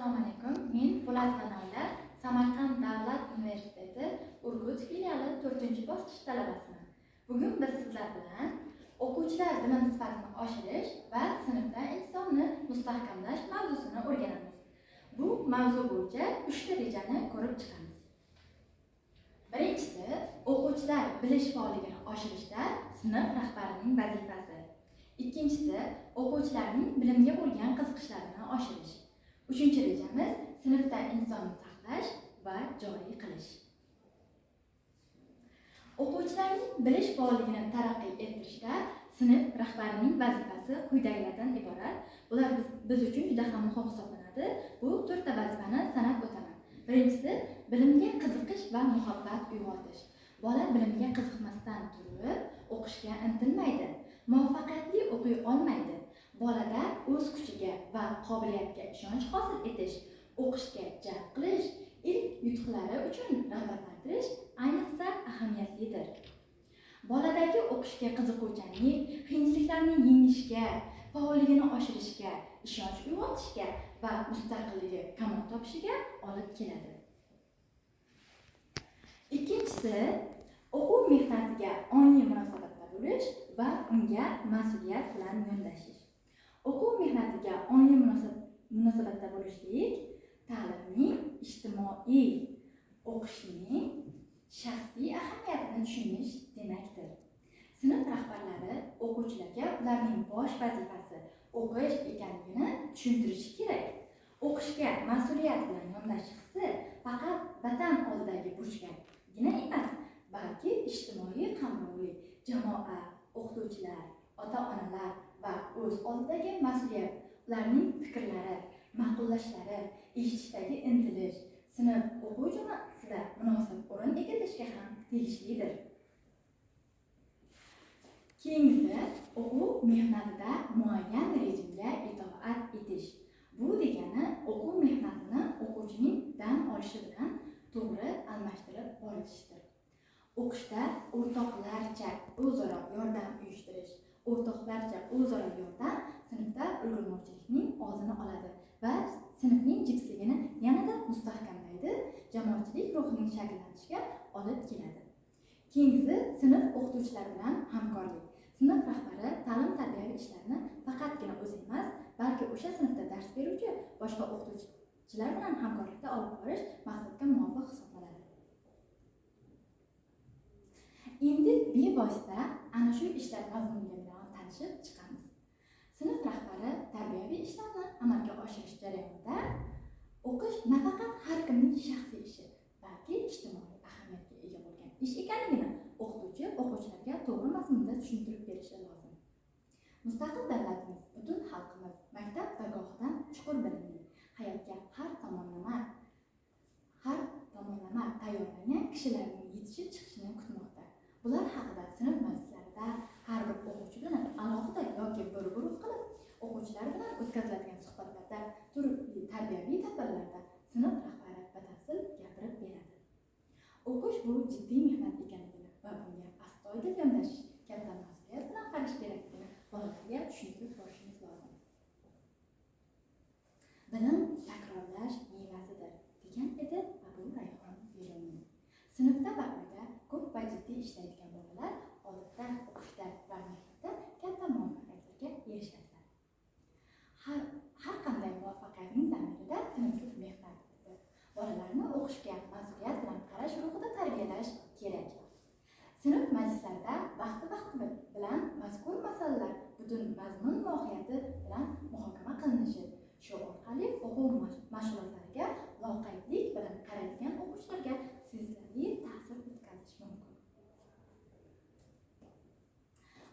Assalomu alaykum. Men Po'lat G'anoylar, Samarqand davlat universiteti Urgut filiali 4-bosqich talabasiman. Bugun biz sizlar bilan o'quvchilar bilim sifatini oshirish va sinfda insonni mustahkamlash mavzusini o'rganamiz. Bu mavzu bo'yicha 3 ta rejani ko'rib chiqamiz. Birinchisi, o'quvchilar bilish faolligini oshirishda sinf rahbarining vazifasi. Ikkinchisi, o'quvchilarning bilimga bo'lgan qiziqishlarini oshirish. Uchinchi rejamiz sinfda insonni saqlash va joriy qilish. O'quvchilarning bilish faolligini taraqqiy ettirishda sinf rahbarining vazifasi quyidagilardan iborat. Bular biz uchun juda ham muhim hisoblanadi. Bu 4 ta vazifani sanab o'taman. Birinchisi, bilimga qiziqish va muhabbat uyg'otish. Bola bilimga qiziqmasdan turib o'qishga intilmaydi, muvaffaqiyatli o'qiy olmaydi. Bolada o'z kuchiga va qobiliyatiga ishonch hosil etish, o'qishga jalb qilish, ilk yutuqlari uchun rag'batlantirish ayniqsa ahamiyatlidir. Boladagi o'qishga qiziquvchanlik qiyinchiliklarni yengishga, faolligini oshirishga, ishonch uyg'otishga va mustaqilligi kamol topishiga olib keladi. Ikkinchisi, o'quv mehnatiga ongli munosabatda bo'lish va unga mas'uliyat bilan yondashish. O'quv mehnatiga ongli munosabatda bo'lishlik ta'limning ijtimoiy o'qishning shaxsiy ahamiyatini tushunish demakdir. Sinf rahbarlari o'quvchilarga ularning bosh vazifasi o'qish ekanligini tushuntirishi kerak. O'qishga mas'uliyat bilan yondashish hissi faqat vatan oldidagi burchgagina emas, balki ijtimoiy qamrovli jamoa, o'qituvchilar, ota-onalar va o'z oldidagi mas'uliyat, ularning fikrlari, ma'qullashlari, eshitishdagi intilish, sinf o'quv jamoasida munosib o'rin egallashiga ham tegishlidir. Keyingisi, o'quv mehnatida muayyan rejimga itoat etish. Bu degani o'quv mehnatini o'quvchining dam olishi bilan to'g'ri almashtirib borishdir. O'qishda o'rtoqlarcha o'zaro yordam uyushtirish, o'rtoqlarcha o'zaro yordam sinfda ulgurmovchilikning oldini oladi va sinfning jipsligini yanada mustahkamlaydi, jamoatchilik ruhining shakllanishiga olib keladi. Keyingisi, sinf o'qituvchilari bilan hamkorlik. Sinf rahbari ta'lim-tarbiyaviy ishlarni faqatgina o'zi emas, balki o'sha sinfda dars beruvchi boshqa o'qituvchilar bilan hamkorlikda olib borish maqsadga muvofiq hisoblanadi. Endi bevosita ana shu ishlar mazmuniga bilan tanishib chiqamiz. Sinf rahbari tarbiyaviy ishlarni amalga oshirish jarayonida o'qish nafaqat har kimning shaxsiy ishi, balki ijtimoiy ahamiyatga ega bo'lgan ish ekanligini o'qituvchi o'quvchilarga to'g'ri mazmunda tushuntirib berishi lozim. Mustaqil davlatimiz, butun xalqimiz maktab dargohidan chuqur bilimli, hayotga har tomonlama tayyorlangan kishilarning yetishib chiqishini kutmoqda. Bular haqida sinf majlislarida har bir o'quvchi bilan alohida yoki bir guruh qilib, o'quvchilar bilan o'tkaziladigan suhbatlarda, turli tarbiyaviy tadbirlarda sinf rahbari batafsil gapirib beradi. O'qish bu jiddiy mehnat ekanligini va bunga astoydil yondashish, katta mas'uliyat bilan qarash kerakligini bolalarga tushuntirib borishimiz lozim. Bilim takrorlash mevasidir, degan edi Abu Rayhon Beruniy. Sinfda va uyda ko'p va jiddiy ishlaydigan bolalar odatda o'qishda va mehnatda katta muvaffaqiyatlarga erishadilar. Har qanday muvaffaqiyatning zamirida tinimsiz mehnatdir. Bolalarni o'qishga mas'uliyat bilan qarash ruhida tarbiyalash kerak. Sinf majlislarida vaqti bilan mazkur masalalar butun mazmun mohiyati bilan muhokama qilinishi, shu orqali o'quv mashg'ulotlariga loqaydlik bilan qaraydigan o'quvchilarga sezilarli ta'sir o'tkazish mumkin.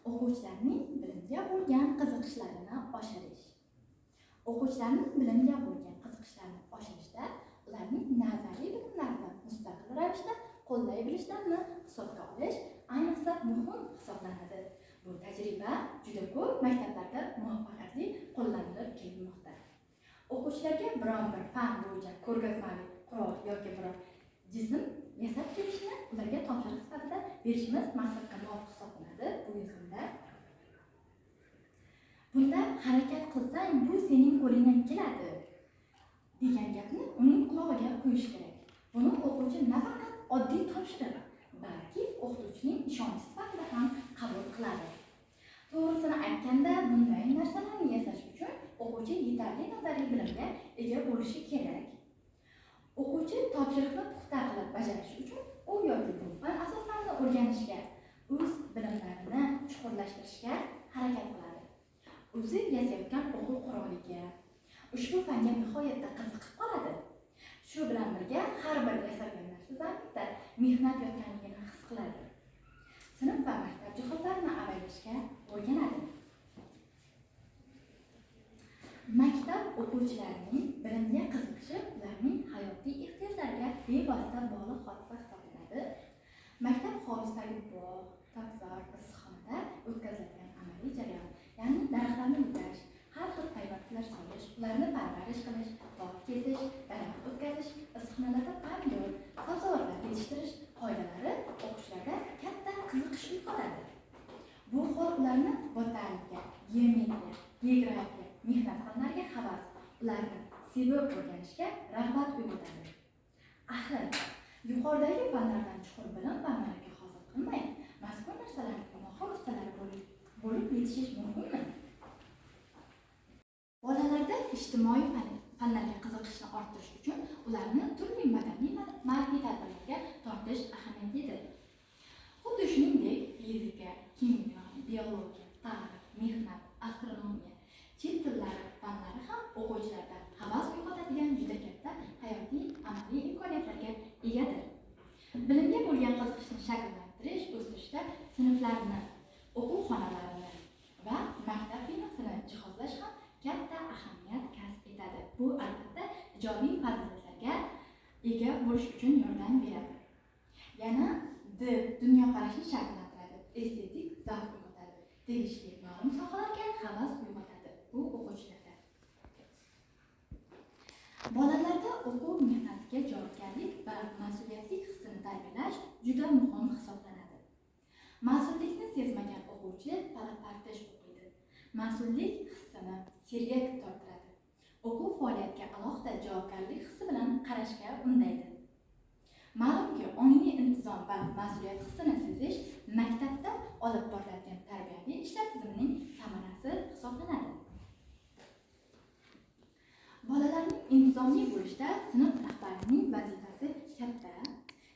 O'quvchilarning bilimga bo'lgan qiziqishlarini oshirish. O'quvchilarning bilimga bo'lgan qiziqishlarini oshirishda ularning nazariy bilimlarini mustaqil ravishda qo'llay bilishlarini hisobga olish ayniqsa muhim hisoblanadi. Bu tajriba juda ko'p maktablarda muvaffaqiyatli qo'llanilib kelinmoqda. O'quvchilarga biron bir fan bo'yicha ko'rgazmali qurol yoki biror jism yasab kelishni ularga topshiriq sifatida berishimiz maqsadga muvofiq hisoblanadi. Bu yozuvda bunda harakat qilsang, bu sening qo'lingdan keladi. degan gapni uning qulog'iga qo'yish kerak. Buni o'quvchi nafaqat oddiy topshiriq, balki o'qituvchining ishonchi sifatida ham qabul qiladi. To'g'risini aytganda, bunday narsalarni yasash uchun o'quvchi yetarli nazariy bilimga ega bo'lishi kerak. O'quvchi topshiriqni puxta qilib bajarish uchun u yoki bu fan asoslarini o'rganishga, o'z bilimlarini chuqurlashtirishga harakat qiladi. O'zi yasayotgan o'quv quroliga, ushbu fanga nihoyatda qiziqib qoladi. Shu bilan birga har bir yasalgan narsa zamirda mehnat yotganligini his qiladi. Sinf va maktab jihozlarini avaylashga o'rganadi. Maktab o'quvchilarining bilimga qiziqishi ularning hayotiy ehtiyojlariga bevosita bog'liq hodisa hisoblanadi. Maktab hovlisidagi bog', tokzor, issiqxonada o'tkaziladigan amaliy jarayon, ya'ni daraxtlarni yuzash, har xil hayvonlar solish, ularni parvarish qilish, bog' kesish, daraxt o'tkazish, issiqxonalarda pomidor, sabzavotlar yetishtirish qoidalari o'quvchilarda katta qiziqish uyg'otadi. Bu hol ularni botanika, geometriya, geografiya, mehnat fanlariga havas, ularni sevib o'rganishga rag'bat uyg'otadi. Axir, yuqoridagi fanlardan chuqur bilim va malaka hosil qilmay, mazkur narsalarning mohir ustalari bo'lib yetishish mumkinmi? Bolalarda ijtimoiy fanlarga qiziqishni orttirish uchun ularni turli madaniy ma'rifiy tadbirlarga tortish ahamiyatlidir. Xuddi shuningdek, fizika, kimyo, biologiya, tarix, mehnat, astronomiya, chet tillari fanlari ham o'quvchilarda havas uyg'otadigan juda katta hayotiy amaliy imkoniyatlarga egadir. Bilimga bo'lgan qiziqishni shakllantirish, o'stirishda sinflarni, o'quv xonalarini va maktab binosini jihozlash ham katta ahamiyat kasb etadi. Bu albatta ijobiy fazilatlarga ega bo'lish uchun yordam beradi. Yana dunyoqarashni shakllantiradi, estetik zavq uyg'otadi, tegishli ma'lum sohalarga havas uyg'otadi. Bu o'quvchilarda. Bolalarda o'quv mehnatiga javobgarlik va mas'uliyatlik hissini tarbiyalash juda muhim hisoblanadi. Mas'ullikni sezmagan o'quvchi parvardish o'qiydi. Mas'ullik hissini serga tortiradi. O'quv faoliyatiga alohida javobgarlik hissi bilan qarashga undaydi. Ma'lumki, ongli intizom va mas'uliyat hissini sezish maktabda olib boriladigan tarbiyaviy ishlar tizimining samarasi hisoblanadi. Bolalarning intizomli bo'lishda sinf rahbarining vazifasi katta.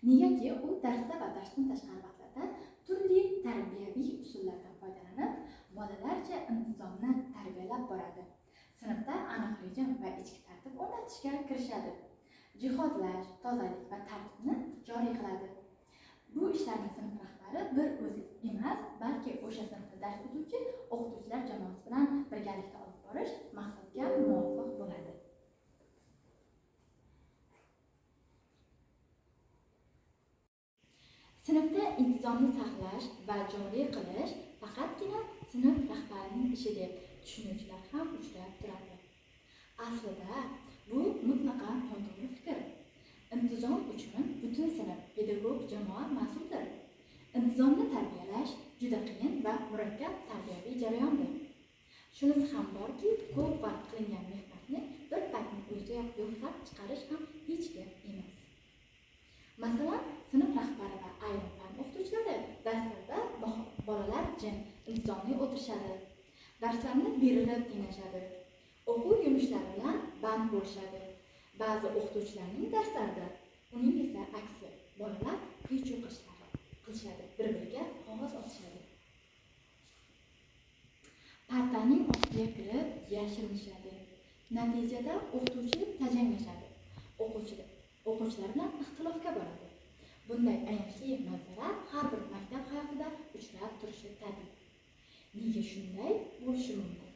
Negaki, u darsda va darsdan tashqari vaqtlarda turli tarbiyaviy usullardan foydalanib, bolalarcha intizomni tarbiyalab boradi. Sinfda aniq rejim va ichki tartib o'rnatishga kirishadi. Jihozlash, tozalik va tartibni joriy qiladi. Bu ishlarni sinf rahbari bir o'zi emas, balki o'sha sinfda dars o'tuvchi o'qituvchilar jamoasi bilan birgalikda olib borish maqsadga muvofiq bo'ladi. Sinfda intizomni saqlash va joriy qilish faqatgina sinf rahbarining ishi deb tushunuvchilar ham uchrab turadi. Aslida bu mutlaqo noto'g'ri fikr. Intizom uchun butun sinf, pedagog jamoa mas'uldir. Intizomni tarbiyalash juda qiyin va murakkab tarbiyaviy jarayondir. Shunisi ham borki, ko'p vaqt qilingan mehnatni bir paytning o'zidayoq yo'qlab chiqarish ham hech gap emas. Masalan, sinf rahbari va ayrim fan o'qituvchilari darslarda bolalar jim, intizomli o'tirishadi. Darslarni berilib tinglashadi. O'quv yumushlari bilan band bo'lishadi. Ba'zi o'qituvchilarning darslarida, uning esa aksi, bolalar qiy-chuv qilishadi, bir-biriga qog'oz otishadi. Partaning ostiga kirib yashirinishadi. Natijada o'qituvchi tajanglashadi. O'quvchilar bilan ixtilofga boradi. Bunday ayanchli manzara har bir maktab hayotida uchrab turishi tabiiy. Nega shunday bo'lishi mumkin?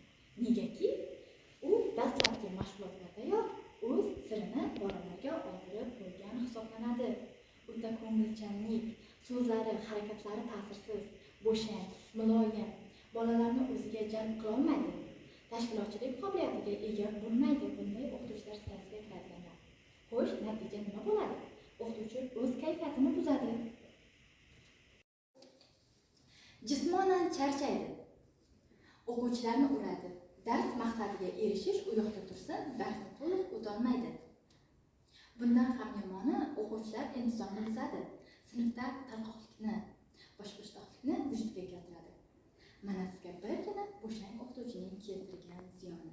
Negaki, u dastlabki mashg'ulotlardayoq o'z sirini bolalarga oldirib qo'ygan hisoblanadi. O'ta ko'ngilchanlik, so'zlari, harakatlari ta'sirsiz, bo'shan, muloyim, bolalarni o'ziga jalb qila olmaydi. Tashkilotchilik qobiliyatiga ega bo'lmaydi bunday o'qituvchilar sirasiga kiradiganlar. Xo'sh, natija nima bo'ladi? O'qituvchi o'z kayfiyatini buzadi. Jismonan charchaydi. O'quvchilarni uradi. Dars maqsadiga erishish u yoqda tursa, darsni to'liq o'tolmaydi. o'quvchilar intizomni buzadi. Sinfda tarqoqlikni, boshboshdoqlikni vujudga keltiradi. Mana sizga birgina bo'shang o'qituvchining keltirgan ziyoni.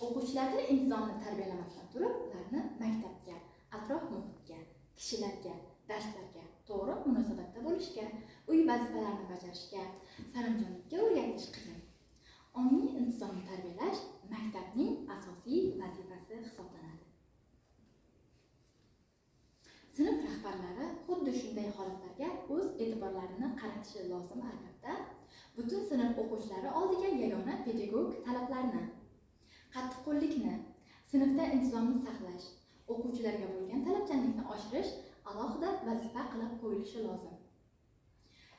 O'quvchilarda intizomni tarbiyalamasdan turib, ularni maktabga, atrof muhitga, kishilarga, darslarga to'g'ri munosabatda bo'lishga, uy vazifalarini bajarishga, sarimjonlikka o'rgatish qiyin. Ongli intizomni tarbiyalash maktabning asosiy vazifasi hisoblanadi. Sinf rahbarlari xuddi shunday holatlarga o'z e'tiborlarini qaratishi lozim albatta. Butun sinf o'quvchilari oldiga yagona pedagog talablarni, qattiqqo'llikni, sinfda intizomni saqlash, o'quvchilarga bo'lgan talabchanlikni oshirish alohida vazifa qilib qo'yilishi lozim.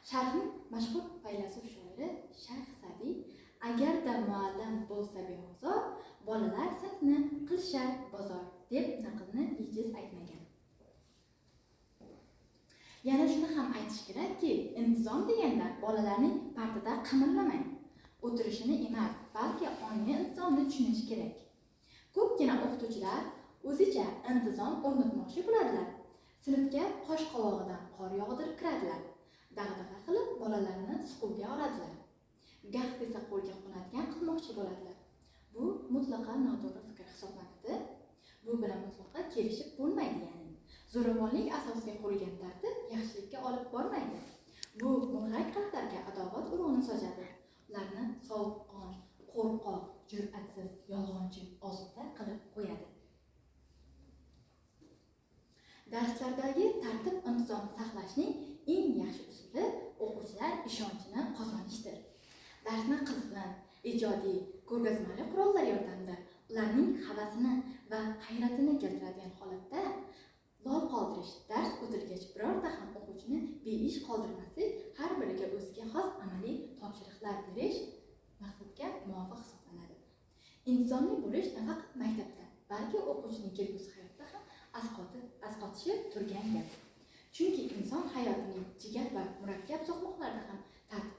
Sharqning mashhur faylasuf shoiri Shayx Sa'diy agarda muallim bo'lsa beozor, bolalar sinfni qilishar bozor deb naqlni bejiz aytmagan. Yana shuni ham aytish kerakki, intizom deganda bolalarning partada qimirlamay o'tirishini emas, balki ongli intizomni tushunish kerak. Ko'pgina o'qituvchilar o'zicha intizom o'rnatmoqchi bo'ladilar. Sinfga qosh qovog'idan qor yog'dirib kiradilar. Dag'dag'a qilib bolalarni siquvga oladilar. Gah desa qo'lga qo'nadigan qilmoqchi bo'ladilar. Bu mutlaqo noto'g'ri fikr hisoblanadi. Bu bilan mutlaqo kelishib bo'lmaydi ya'ni. Zo'ravonlik asosiga qurilgan tartib yaxshilikka olib bormaydi. Bu murg'ak qalblarga adovat urug'ini sochadi. Ularni sovuqqon, qo'rqoq, jur'atsiz, yolg'onchi, ozuqa qilib qo'yadi. Darslardagi tartib intizomni saqlashning eng yaxshi usuli o'quvchilar ishonchini qozonishdir. Darsni qizg'in, ijodiy, ko'rgazmali qurollar yordamida ularning havasini va hayratini keltiradigan holatda lol qoldirish, dars o'tilgach birorta ham o'quvchini beish qoldirmaslik, har biriga o'ziga xos amaliy topshiriqlar berish maqsadga muvofiq hisoblanadi. Intizomli bo'lish nafaqat maktabda, balki o'quvchining kelgusi hayotda ham asqotishi turgan gap. Chunki inson hayotining jigar va murakkab so'qmoqlarida ham tartib